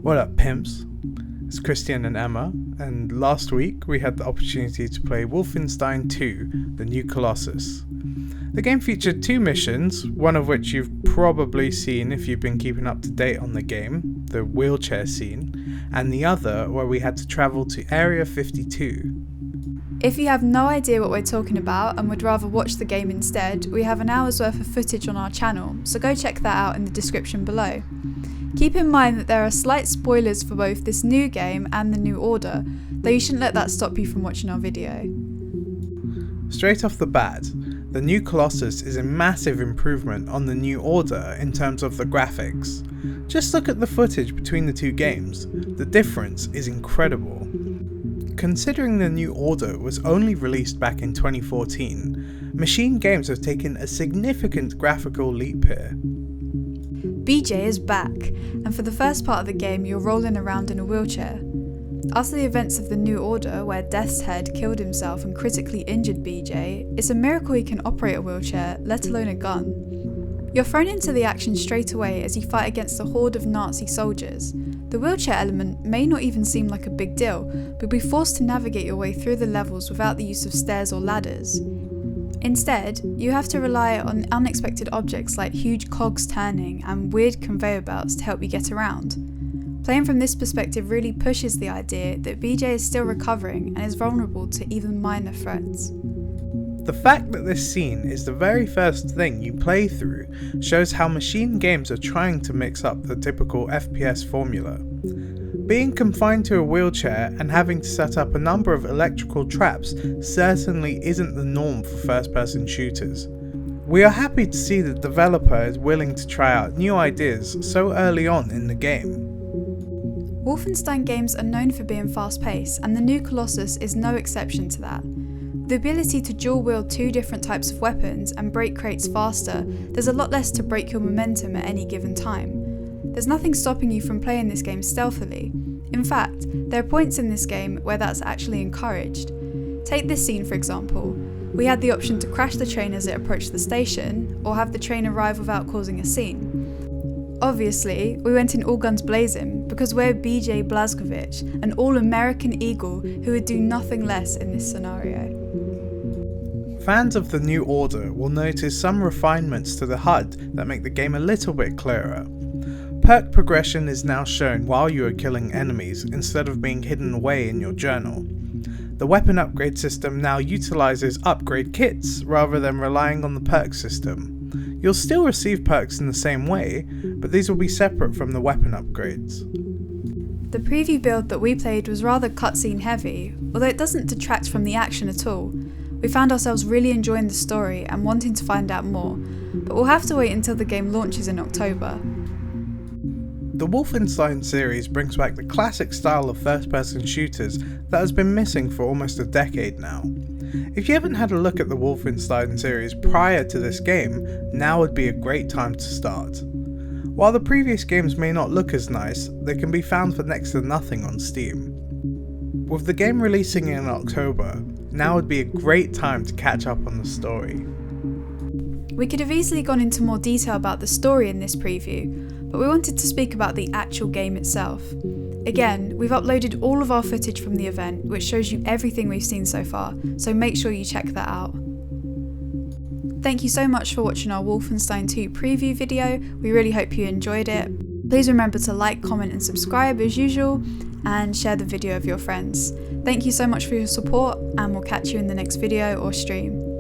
What up, pimps? It's Christian and Emma, and last week we had the opportunity to play Wolfenstein II, the new Colossus. The game featured two missions, one of which you've probably seen if you've been keeping up to date on the game, the wheelchair scene, and the other where we had to travel to Area 52. If you have no idea what we're talking about and would rather watch the game instead, we have an hour's worth of footage on our channel, so go check that out in the description below. Keep in mind that there are slight spoilers for both this new game and the New Order, though you shouldn't let that stop you from watching our video. Straight off the bat, the new Colossus is a massive improvement on the New Order in terms of the graphics. Just look at the footage between the two games, the difference is incredible. Considering the New Order was only released back in 2014, Machine Games have taken a significant graphical leap here. BJ is back, and for the first part of the game you're rolling around in a wheelchair. After the events of the New Order, where Death's Head killed himself and critically injured BJ, it's a miracle he can operate a wheelchair, let alone a gun. You're thrown into the action straight away as you fight against a horde of Nazi soldiers. The wheelchair element may not even seem like a big deal, but you'll be forced to navigate your way through the levels without the use of stairs or ladders. Instead, you have to rely on unexpected objects like huge cogs turning and weird conveyor belts to help you get around. Playing from this perspective really pushes the idea that BJ is still recovering and is vulnerable to even minor threats. The fact that this scene is the very first thing you play through shows how Machine Games are trying to mix up the typical FPS formula. Being confined to a wheelchair and having to set up a number of electrical traps certainly isn't the norm for first-person shooters. We are happy to see the developer is willing to try out new ideas so early on in the game. Wolfenstein games are known for being fast-paced, and the new Colossus is no exception to that. The ability to dual-wield two different types of weapons and break crates faster, there's a lot less to break your momentum at any given time. There's nothing stopping you from playing this game stealthily. In fact, there are points in this game where that's actually encouraged. Take this scene for example. We had the option to crash the train as it approached the station, or have the train arrive without causing a scene. Obviously, we went in all guns blazing because we're BJ Blazkowicz, an all-American eagle who would do nothing less in this scenario. Fans of the New Order will notice some refinements to the HUD that make the game a little bit clearer. Perk progression is now shown while you are killing enemies instead of being hidden away in your journal. The weapon upgrade system now utilizes upgrade kits rather than relying on the perk system. You'll still receive perks in the same way, but these will be separate from the weapon upgrades. The preview build that we played was rather cutscene heavy, although it doesn't detract from the action at all. We found ourselves really enjoying the story and wanting to find out more, but we'll have to wait until the game launches in October. The Wolfenstein series brings back the classic style of first-person shooters that has been missing for almost a decade now. If you haven't had a look at the Wolfenstein series prior to this game, now would be a great time to start. While the previous games may not look as nice, they can be found for next to nothing on Steam. With the game releasing in October, now would be a great time to catch up on the story. We could have easily gone into more detail about the story in this preview, but we wanted to speak about the actual game itself. Again, we've uploaded all of our footage from the event, which shows you everything we've seen so far, so make sure you check that out. Thank you so much for watching our Wolfenstein II preview video, we really hope you enjoyed it. Please remember to like, comment and subscribe as usual, and share the video with your friends. Thank you so much for your support, and we'll catch you in the next video or stream.